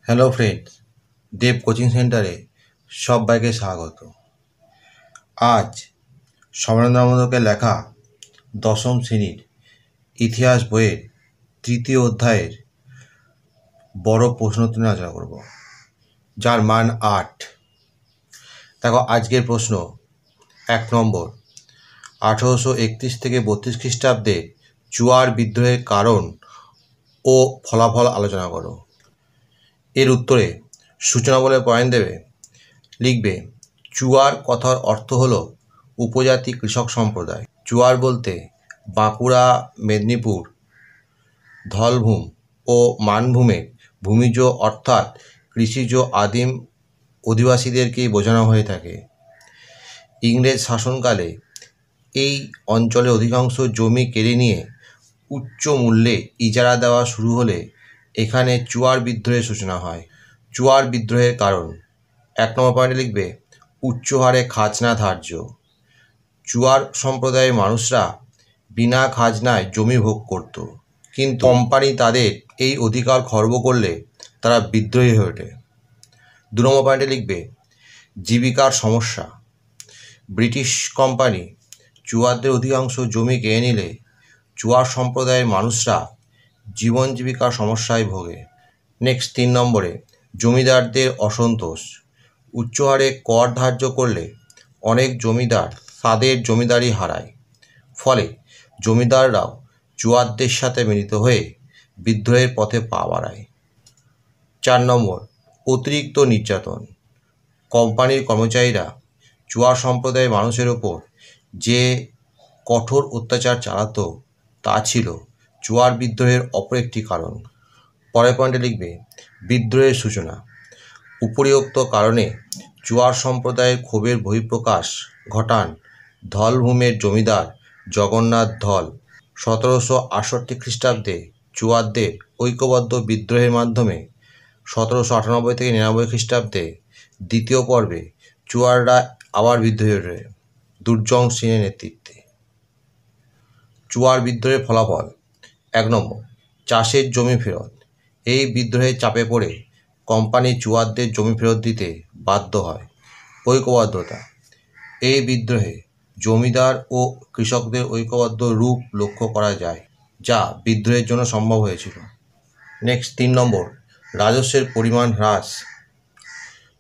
Hello friends, দেব coaching সেন্টারে সবাইকে স্বাগত। আজ সমরেন্দ্র মহোদয়ের লেখা দশম শ্রেণীর ইতিহাস বইয়ের তৃতীয় অধ্যায়ের বড় প্রশ্নোত্তর নিয়ে আলোচনা করব, যার মান 8। দেখো, আজকের প্রশ্ন 1 নম্বর, 1831 থেকে 32 খ্রিস্টাব্দে চুয়ার বিদ্রোহের কারণ ও ফলাফল আলোচনা করো। এর উত্তরে সূচনা বলে পয়েন্ট দেবে, লিখবে চুয়ার কথার অর্থ হলো উপজাতি কৃষক সম্প্রদায়। চুয়ার বলতে বাঁকুড়া, মেদিনীপুর, ধলভূম ও মানভূমের ভূমিজ অর্থাৎ কৃষিজ আদিম অধিবাসীদেরকেই বোঝানো হয়ে থাকে। ইংরেজ শাসনকালে এই অঞ্চলে অধিকাংশ জমি কেড়ে নিয়ে উচ্চ মূল্যে ইজারা দেওয়া শুরু হলে এখানে চুয়ার বিদ্রোহের সূচনা হয়। চুয়ার বিদ্রোহের কারণ 1 নম্বর পয়েন্টে লিখবে উচ্চ হারে খাজনা ধার্য। চুয়ার সম্প্রদায়ের মানুষরা বিনা খাজনায় জমি ভোগ করত, কিন্তু কোম্পানি তাদের এই অধিকার খর্ব করলে তারা বিদ্রোহী হয়ে ওঠে। 2 নম্বর পয়েন্টে লিখবে জীবিকার সমস্যা। ব্রিটিশ কোম্পানি চুয়ারদের অধিকাংশ জমি কেড়ে নিলে চুয়ার সম্প্রদায়ের মানুষরা জীবন জীবিকার সমস্যায় ভোগে। নেক্সট 3 নম্বরে জমিদারদের অসন্তোষ। উচ্চ হারে কর ধার্য করলে অনেক জমিদার তাদের জমিদারি হারায়, ফলে জমিদাররাও চুয়ারদের সাথে মিলিত হয়ে বিদ্রোহের পথে পা বাড়ায়। 4 নম্বর অতিরিক্ত নির্যাতন। কোম্পানির কর্মচারীরা চুয়ার সম্প্রদায়ের মানুষের ওপর যে কঠোর অত্যাচার চালাতো তা ছিল চুয়ার বিদ্রোহের অপর একটি কারণ। পরের পয়েন্টে লিখবে বিদ্রোহের সূচনা। উপরিউক্ত কারণে চুয়ার সম্প্রদায়ের ক্ষোভের বহিঃপ্রকাশ ঘটান ধলভূমের জমিদার জগন্নাথ ধল। 1768 খ্রিস্টাব্দে চুয়ারদের ঐক্যবদ্ধ বিদ্রোহের মাধ্যমে 1798 থেকে 99 খ্রিস্টাব্দে দ্বিতীয় পর্বে চুয়াররা আবার বিদ্রোহী ওঠে দুর্জং সিংয়ের নেতৃত্বে। চুয়ার বিদ্রোহের ফলাফল 1 নম্বর চাষের জমি ফেরত। এই বিদ্রোহের চাপে পড়ে কোম্পানি চুয়ারদের জমি ফেরত দিতে বাধ্য হয়। ঐক্যবদ্ধতা। এই বিদ্রোহে জমিদার ও কৃষকদের ঐক্যবদ্ধ রূপ লক্ষ্য করা যায়, যা বিদ্রোহের জন্য সম্ভব হয়েছিল। নেক্সট 3 নম্বর রাজস্বের পরিমাণ হ্রাস।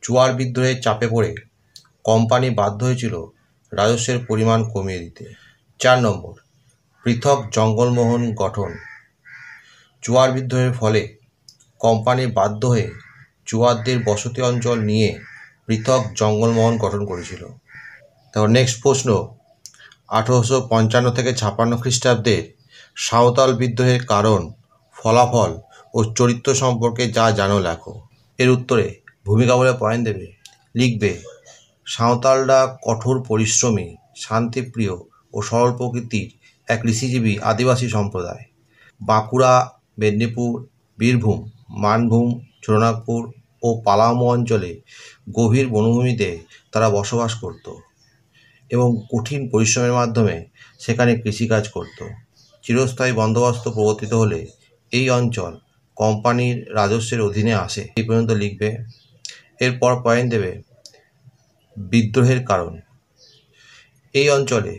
চুয়ার বিদ্রোহের চাপে পড়ে কোম্পানি বাধ্য হয়েছিল রাজস্বের পরিমাণ কমিয়ে দিতে। 4 নম্বর পৃথক জঙ্গলমহল গঠন। চুয়ার বিদ্রোহের ফলে কোম্পানি বাধ্য হয়ে চুয়ারদের বসতি অঞ্চল নিয়ে পৃথক জঙ্গলমহল গঠন করেছিল। তারপর নেক্সট প্রশ্ন 1855 থেকে 56 খ্রিস্টাব্দের সাঁওতাল বিদ্রোহের কারণ, ফলাফল ও চরিত্র সম্পর্কে যা জানো লেখো। এর উত্তরে ভূমিকা বলে পয়েন্ট দেবে, লিখবে সাঁওতালরা কঠোর পরিশ্রমী, শান্তিপ্রিয় ও সরল প্রকৃতির এক কৃষিজীবী আদিবাসী সম্প্রদায়। বাঁকুড়া, মেদিনীপুর, বীরভূম, মানভূম, ছোটনাগপুর ও পালামৌ অঞ্চলে গভীর বনভূমিতে তারা বসবাস করত এবং কঠিন পরিশ্রমের মাধ্যমে সেখানে কৃষিকাজ করত। চিরস্থায়ী বন্দোবস্ত প্রবর্তিত হলে এই অঞ্চল কোম্পানির রাজস্বের অধীনে আসে। এই পর্যন্ত লিখবে। এরপর পয়েন্ট দেবে বিদ্রোহের কারণ। এই অঞ্চলে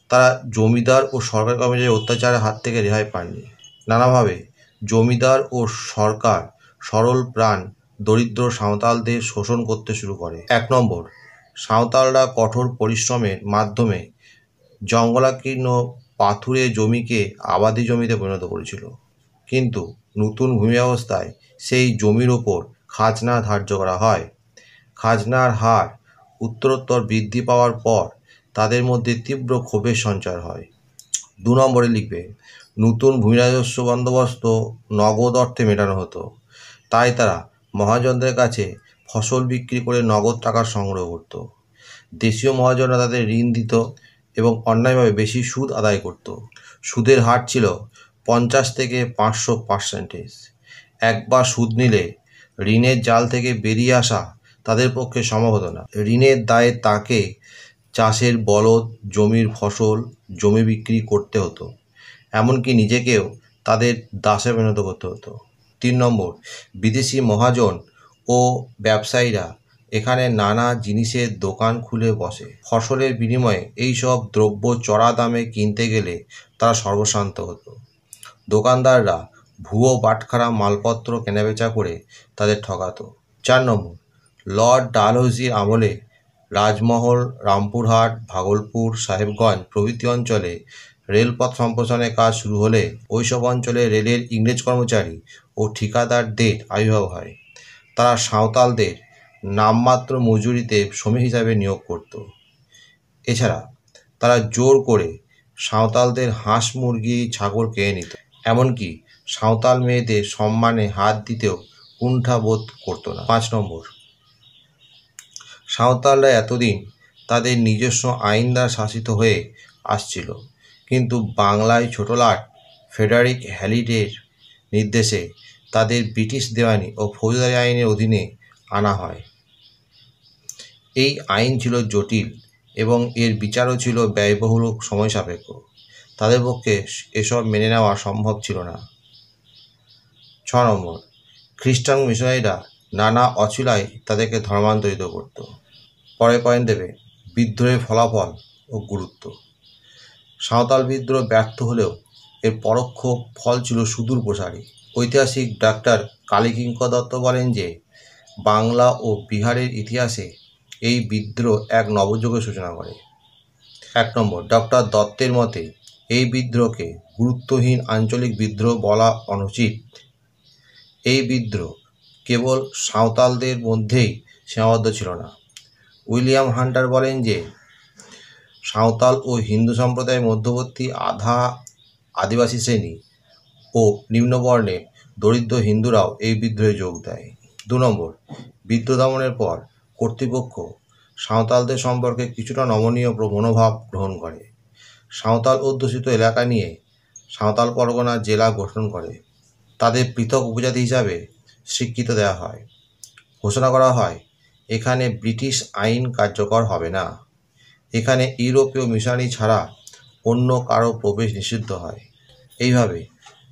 তারা জমিদার ও সরকারি কর্মচারীর অত্যাচারের হাত থেকে রেহাই পাননি। নানাভাবে জমিদার ও সরকার সরল প্রাণ দরিদ্র সাঁওতালদের শোষণ করতে শুরু করে। 1 নম্বর সাঁওতালরা কঠোর পরিশ্রমের মাধ্যমে জঙ্গলাকীর্ণ পাথুরে জমিকে আবাদি জমিতে পরিণত করেছিল, কিন্তু নতুন ভূমি ব্যবস্থায় সেই জমির ওপর খাজনা ধার্য করা হয়। খাজনার হার উত্তরোত্তর বৃদ্ধি পাওয়ার পর তাদের মধ্যে তীব্র ক্ষোভের সঞ্চার হয়। 2 নম্বরে লিখবে নতুন ভূমি রাজস্ব বন্দোবস্ত নগদ অর্থে মেটানো হতো, তাই তারা মহাজনদের কাছে ফসল বিক্রি করে নগদ টাকা সংগ্রহ করত। দেশীয় মহাজনরা তাদের ঋণ দিত এবং অন্যায়ভাবে বেশি সুদ আদায় করত। সুদের হার ছিল 50 থেকে 500%। একবার সুদ নিলে ঋণের জাল থেকে বেরিয়ে আসা তাদের পক্ষে সম্ভব হতো না। ঋণের দায়ে তাকে চাষের বলদ, জমির ফসল, জমি বিক্রি করতে হতো, এমনকি নিজেকেও তাদের দাসে পরিণত করতে হতো। 3 নম্বর বিদেশি মহাজন ও ব্যবসায়ীরা এখানে নানা জিনিসের দোকান খুলে বসে। ফসলের বিনিময়ে এই সব দ্রব্য চড়া দামে কিনতে গেলে তারা সর্বশান্ত হতো। দোকানদাররা ভুয়ো বাটখারা মালপত্র কেনাবেচা করে তাদের ঠকাতো। 4 নম্বর, লর্ড ডালহৌসির আমলে রাজমহল, রামপুরহাট, ভাগলপুর, সাহেবগঞ্জ প্রভৃতি অঞ্চলে রেলপথ সম্প্রসারণের কাজ শুরু হলে ওইসব অঞ্চলে রেলের ইংরেজ কর্মচারী ও ঠিকাদারদের আবির্ভাব হয়। তারা সাঁওতালদের নামমাত্র মজুরিতে শ্রমিক হিসাবে নিয়োগ করত। এছাড়া তারা জোর করে সাঁওতালদের হাঁস, মুরগি, ছাগল কেড়ে নিত। এমনকি সাঁওতাল মেয়েদের সম্মানে হাত দিতেও কুণ্ঠা বোধ করতো না। 5 নম্বর, সাঁওতালরা এতদিন তাদের নিজস্ব আইন দ্বারা শাসিত হয়ে আসছিল, কিন্তু বাংলায় ছোটলাট ফ্রেডারিক হ্যালিডের নির্দেশে তাদের ব্রিটিশ দেওয়ানি ও ফৌজদারি আইনের অধীনে আনা হয়। এই আইন ছিল জটিল এবং এর বিচারও ছিল ব্যয়বহুল ও সময় সাপেক্ষ। তাদের পক্ষে এসব মেনে নেওয়া সম্ভব ছিল না। 6 নম্বর, খ্রিস্টান মিশনারিরা নানা অছিলায় তাদেরকে ধর্মান্তরিত করত। পরের পয়েন্ট দেবে বিদ্রোহের ফলাফল ও গুরুত্ব। সাঁওতাল বিদ্রোহ ব্যর্থ হলেও এর পরোক্ষ ফল ছিল সুদূর প্রসারী। ঐতিহাসিক ডাক্তার কালীকিঙ্কর দত্ত বলেন যে বাংলা ও বিহারের ইতিহাসে এই বিদ্রোহ এক নবযুগের সূচনা করে। 1 নম্বর, ডক্টর দত্তের মতে এই বিদ্রোহকে গুরুত্বহীন আঞ্চলিক বিদ্রোহ বলা অনুচিত। এই বিদ্রোহ কেবল সাঁওতালদের মধ্যেই সীমাবদ্ধ ছিল না। উইলিয়াম হান্টার বলেন যে সাঁওতাল ও হিন্দু সম্প্রদায়ের মধ্যবর্তী আধা আদিবাসী শ্রেণী ও নিম্নবর্ণে দরিদ্র হিন্দুরাও এই বিদ্রোহে যোগ দেয়। 2 নম্বর, বিদ্রোহ দমনের পর কর্তৃপক্ষ সাঁওতালদের সম্পর্কে কিছুটা নমনীয় মনোভাব গ্রহণ করে। সাঁওতাল অধ্যুষিত এলাকা নিয়ে সাঁওতাল পরগনা জেলা গঠন করে। তাদের পৃথক উপজাতি হিসাবে স্বীকৃতি দেওয়া হয়। ঘোষণা করা হয় এখানে ব্রিটিশ আইন কার্যকর হবে না। এখানে ইউরোপীয় মিশনারি ছাড়া অন্য কারো প্রবেশ নিষিদ্ধ হয়। এইভাবে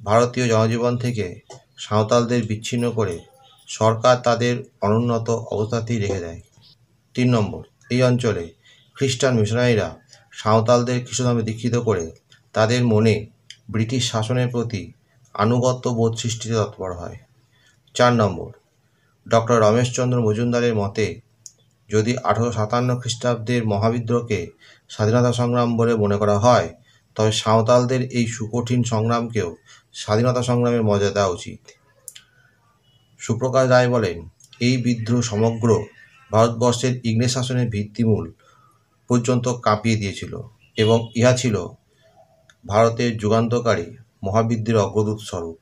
ভারতীয় জনজীবন থেকে সাঁওতালদের বিচ্ছিন্ন করে সরকার তাদের অনুন্নত অবস্থাতেই রেখে দেয়। 3 নম্বর, এই অঞ্চলে খ্রিস্টান মিশনারিরা সাঁওতালদের খ্রিস্টধর্মে দীক্ষিত করে তাদের মনে ব্রিটিশ শাসনের প্রতি আনুগত্য বোধ সৃষ্টিতে তৎপর হয়। 4 নম্বর, ডক্টর রমেশচন্দ্র মজুমদারের মতে যদি 1857 খ্রিস্টাব্দের মহাবিদ্রোহকে স্বাধীনতা সংগ্রাম বলে মনে করা হয়, তবে সাঁওতালদের এই সুকঠিন সংগ্রামকেও স্বাধীনতা সংগ্রামের মর্যাদা দেওয়া উচিত। সুপ্রকাশ রায় বলেন এই বিদ্রোহ সমগ্র ভারতবর্ষের ইংরেজ শাসনের ভিত্তিমূল পর্যন্ত কাঁপিয়ে দিয়েছিল এবং ইহা ছিল ভারতের যুগান্তকারী মহাবিদ্রোহের অগ্রদূত স্বরূপ।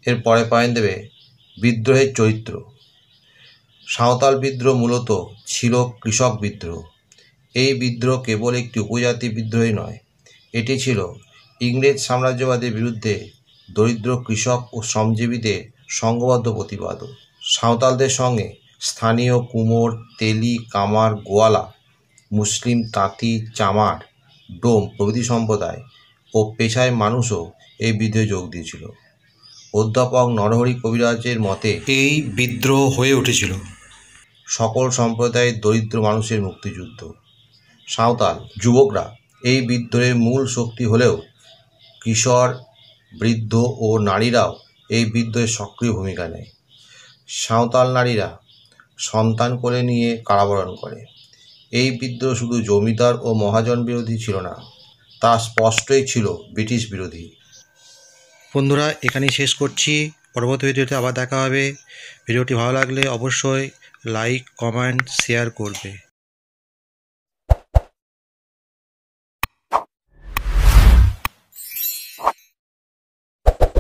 এর পরে পয়েন্ট দেবে বিদ্রোহের চরিত্র। সাঁওতাল বিদ্রোহ মূলত ছিল কৃষক বিদ্রোহ। এই বিদ্রোহ কেবল একটি উপজাতি বিদ্রোহই নয়, এটি ছিল ইংরেজ সাম্রাজ্যবাদের বিরুদ্ধে দরিদ্র কৃষক ও শ্রমজীবীদের সংঘবদ্ধ প্রতিবাদও। সাঁওতালদের সঙ্গে স্থানীয় কুমোর, তেলি, কামার, গোয়ালা, মুসলিম, তাঁতি, চামার, ডোম প্রভৃতি সম্প্রদায় ও পেশায় মানুষও এই বিদ্রোহে যোগ দিয়েছিল। অধ্যাপক নরহরি কবিরাজের মতে এই বিদ্রোহ হয়ে উঠেছিল সকল সম্প্রদায়ের দরিদ্র মানুষের মুক্তিযুদ্ধ। সাঁওতাল যুবকরা এই বিদ্রোহের মূল শক্তি হলেও কিশোর, বৃদ্ধ ও নারীরাও এই বিদ্রোহে সক্রিয় ভূমিকা নেয়। সাঁওতাল নারীরা সন্তান কোলে নিয়ে কারাবরণ করে। এই বিদ্রোহ শুধু জমিদার ও মহাজন বিরোধী ছিল না, তা স্পষ্টই ছিল ব্রিটিশ বিরোধী। বন্ধুরা, এখানেই শেষ করছি। পরবর্তী ভিডিওতে আবার দেখা হবে। ভিডিওটি ভালো লাগলে অবশ্যই লাইক, কমেন্ট, শেয়ার করবে।